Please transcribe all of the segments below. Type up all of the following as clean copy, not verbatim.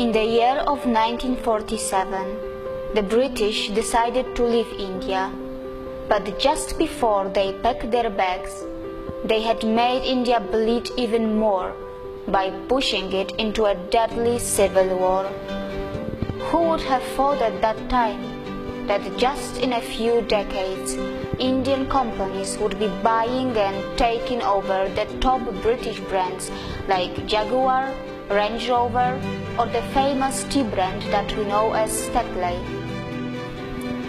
In the year of 1947, the British decided to leave India, but just before they packed their bags, they had made India bleed even more by pushing it into a deadly civil war. Who would have thought at that time that just in a few decades, Indian companies would be buying and taking over the top British brands like Jaguar, Range Rover, or the famous tea brand that we know as Tetley?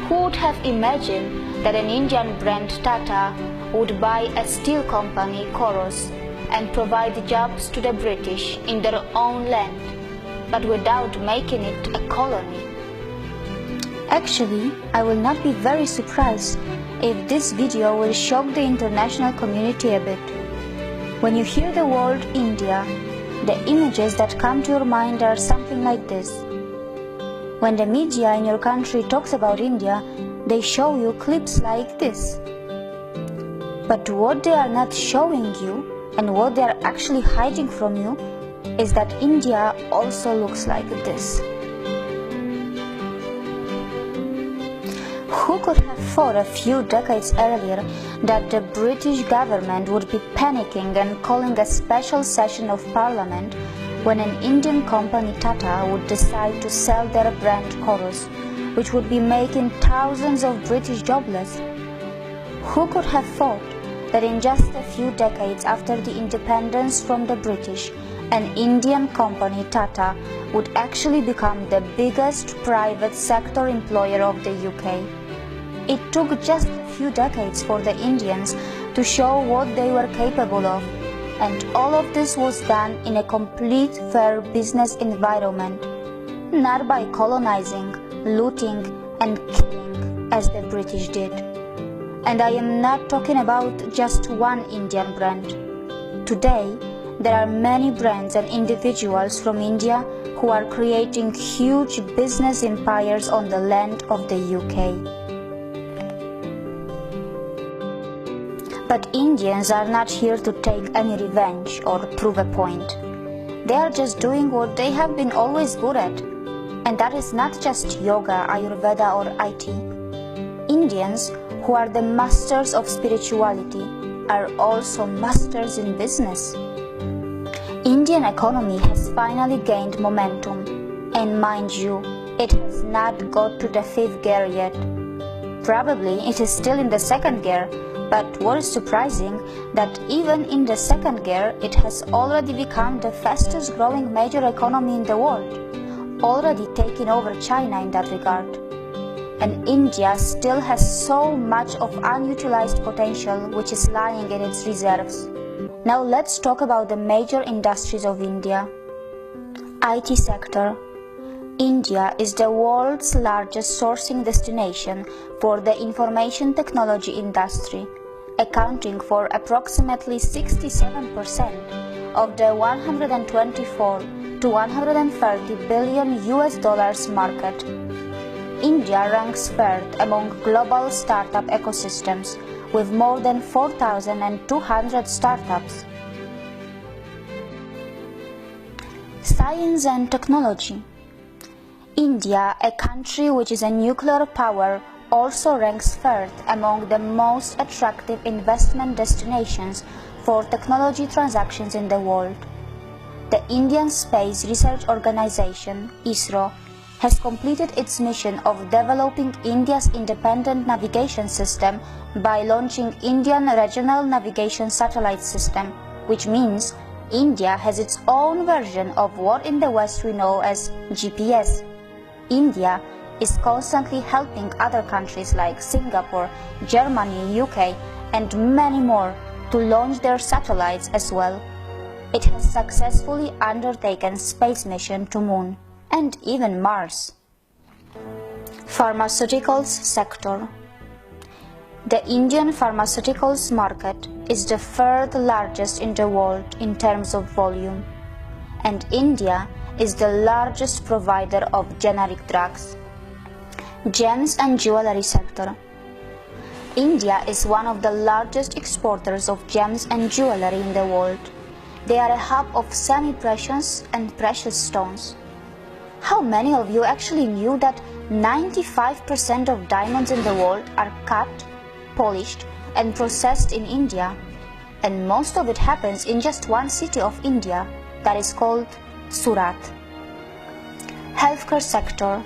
Who would have imagined that an Indian brand Tata would buy a steel company Corus and provide jobs to the British in their own land, but without making it a colony? Actually, I will not be very surprised if this video will shock the international community a bit. When you hear the word India, the images that come to your mind are something like this. When the media in your country talks about India, they show you clips like this. But what they are not showing you, and what they are actually hiding from you, is that India also looks like this. Who could have thought a few decades earlier that the British government would be panicking and calling a special session of Parliament when an Indian company Tata would decide to sell their brand Corus, which would be making thousands of British jobless? Who could have thought that in just a few decades after the independence from the British, an Indian company Tata would actually become the biggest private sector employer of the UK? It took just a few decades for the Indians to show what they were capable of, and all of this was done in a complete fair business environment, not by colonizing, looting and killing as the British did. And I am not talking about just one Indian brand. Today, there are many brands and individuals from India who are creating huge business empires on the land of the UK. But Indians are not here to take any revenge or prove a point. They are just doing what they have been always good at. And that is not just yoga, Ayurveda or IT. Indians, who are the masters of spirituality, are also masters in business. Indian economy has finally gained momentum. And mind you, it has not got to the 5th gear yet. Probably it is still in the 2nd gear. But what is surprising, that even in the 2nd gear, it has already become the fastest growing major economy in the world, already taking over China in that regard. And India still has so much of unutilized potential which is lying in its reserves. Now let's talk about the major industries of India. IT sector. India is the world's largest sourcing destination for the information technology industry, accounting for approximately 67% of the 124 to 130 billion US dollars market. India ranks 3rd among global startup ecosystems with more than 4,200 startups. Science and technology. India, a country which is a nuclear power, also ranks 3rd among the most attractive investment destinations for technology transactions in the world. The Indian Space Research Organisation, ISRO, has completed its mission of developing India's independent navigation system by launching Indian Regional Navigation Satellite System, which means India has its own version of what in the West we know as GPS. India is constantly helping other countries like Singapore, Germany, UK, and many more to launch their satellites as well. It has successfully undertaken space mission to Moon and even Mars. Pharmaceuticals sector. The Indian pharmaceuticals market is the 3rd largest in the world in terms of volume, and India is the largest provider of generic drugs. Gems and jewelry sector. India is one of the largest exporters of gems and jewelry in the world. They are a hub of semi-precious and precious stones. How many of you actually knew that 95% of diamonds in the world are cut, polished, and processed in India? And most of it happens in just one city of India, that is called Surat. Healthcare sector.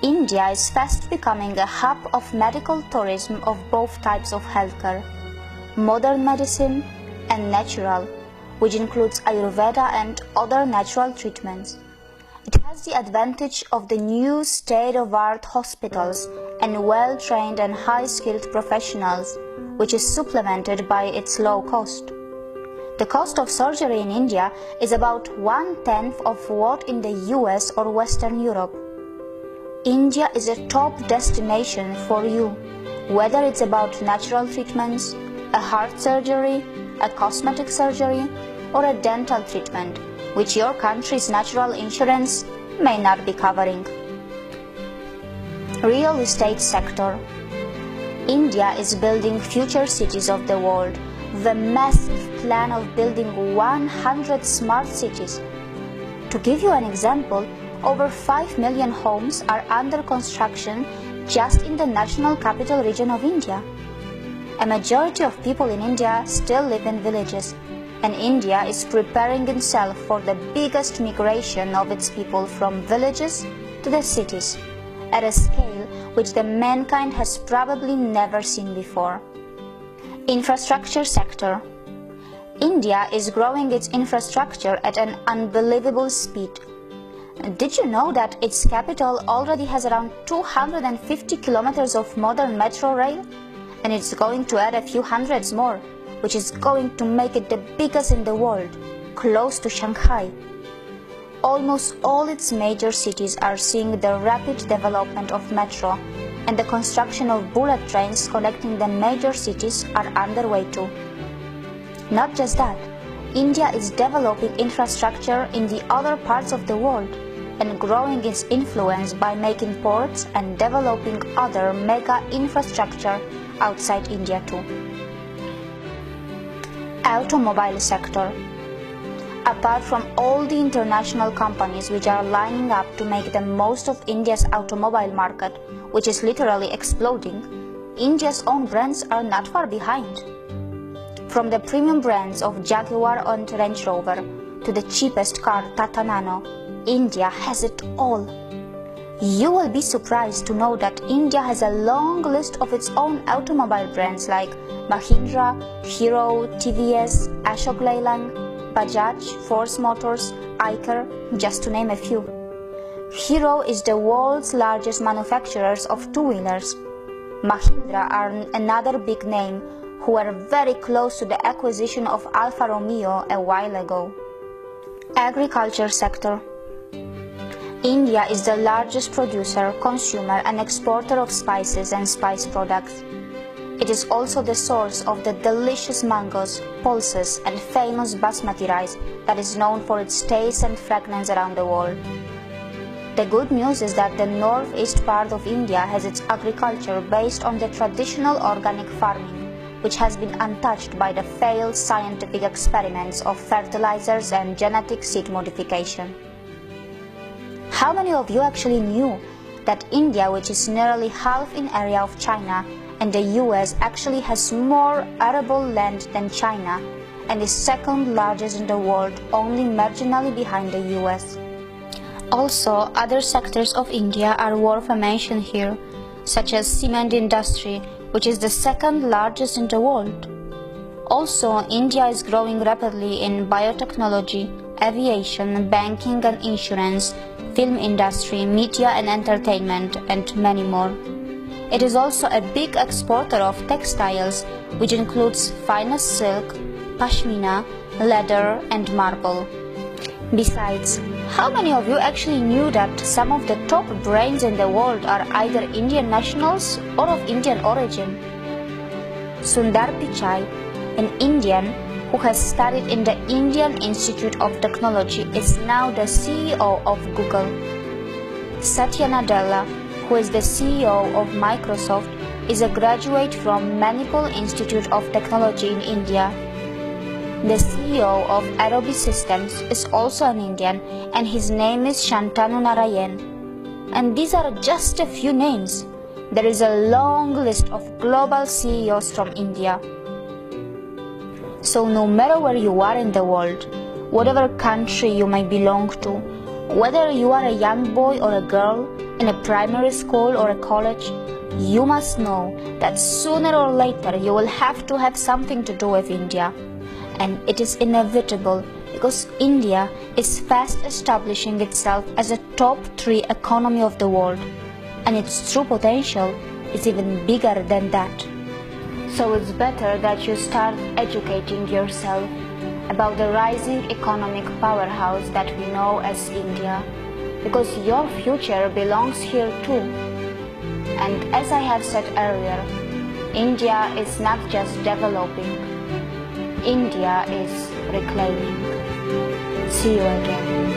India is fast becoming a hub of medical tourism of both types of healthcare, modern medicine and natural, which includes Ayurveda and other natural treatments. It has the advantage of the new state-of-the-art hospitals and well-trained and high-skilled professionals, which is supplemented by its low cost. The cost of surgery in India is about 1/10 of what in the US or Western Europe. India is a top destination for you, whether it's about natural treatments, a heart surgery, a cosmetic surgery, or a dental treatment, which your country's natural insurance may not be covering. Real estate sector. India is building future cities of the world with a massive plan of building 100 smart cities. To give you an example, over 5 million homes are under construction just in the National Capital Region of India. A majority of people in India still live in villages, and India is preparing itself for the biggest migration of its people from villages to the cities, at a scale which the mankind has probably never seen before. Infrastructure sector. India is growing its infrastructure at an unbelievable speed. Did you know that its capital already has around 250 kilometers of modern metro rail? And it's going to add a few hundreds more, which is going to make it the biggest in the world, close to Shanghai. Almost all its major cities are seeing the rapid development of metro, and the construction of bullet trains connecting the major cities are underway too. Not just that, India is developing infrastructure in the other parts of the world and growing its influence by making ports and developing other mega infrastructure outside India too. Automobile sector. Apart from all the international companies which are lining up to make the most of India's automobile market, which is literally exploding, India's own brands are not far behind. From the premium brands of Jaguar and Range Rover to the cheapest car Tata Nano, India has it all. You will be surprised to know that India has a long list of its own automobile brands like Mahindra, Hero, TVS, Ashok Leyland, Bajaj, Force Motors, Eicher, just to name a few. Hero is the world's largest manufacturers of two-wheelers. Mahindra are another big name who were very close to the acquisition of Alfa Romeo a while ago. Agriculture sector. India is the largest producer, consumer and exporter of spices and spice products. It is also the source of the delicious mangoes, pulses and famous basmati rice that is known for its taste and fragrance around the world. The good news is that the northeast part of India has its agriculture based on the traditional organic farming, which has been untouched by the failed scientific experiments of fertilizers and genetic seed modification. How many of you actually knew that India, which is nearly half in area of China, and the US actually has more arable land than China and is second largest in the world, only marginally behind the US? Also, other sectors of India are worth a mention here, such as cement industry, which is the second largest in the world. Also, India is growing rapidly in biotechnology, aviation, banking and insurance, film industry, media and entertainment, and many more. It is also a big exporter of textiles, which includes finest silk, pashmina, leather and marble. Besides, how many of you actually knew that some of the top brains in the world are either Indian nationals or of Indian origin? Sundar Pichai, an Indian who has studied in the Indian Institute of Technology, is now the CEO of Google. Satya Nadella, who is the CEO of Microsoft, is a graduate from Manipal Institute of Technology in India. The CEO of Adobe Systems is also an Indian, and his name is Shantanu Narayan. And these are just a few names. There is a long list of global CEOs from India. So no matter where you are in the world, whatever country you may belong to, whether you are a young boy or a girl in a primary school or a college, you must know that sooner or later you will have to have something to do with India. And it is inevitable because India is fast establishing itself as a top 3 economy of the world, and its true potential is even bigger than that. So it's better that you start educating yourself about the rising economic powerhouse that we know as India, because your future belongs here too. And as I have said earlier, India is not just developing, India is reclaiming. See you again.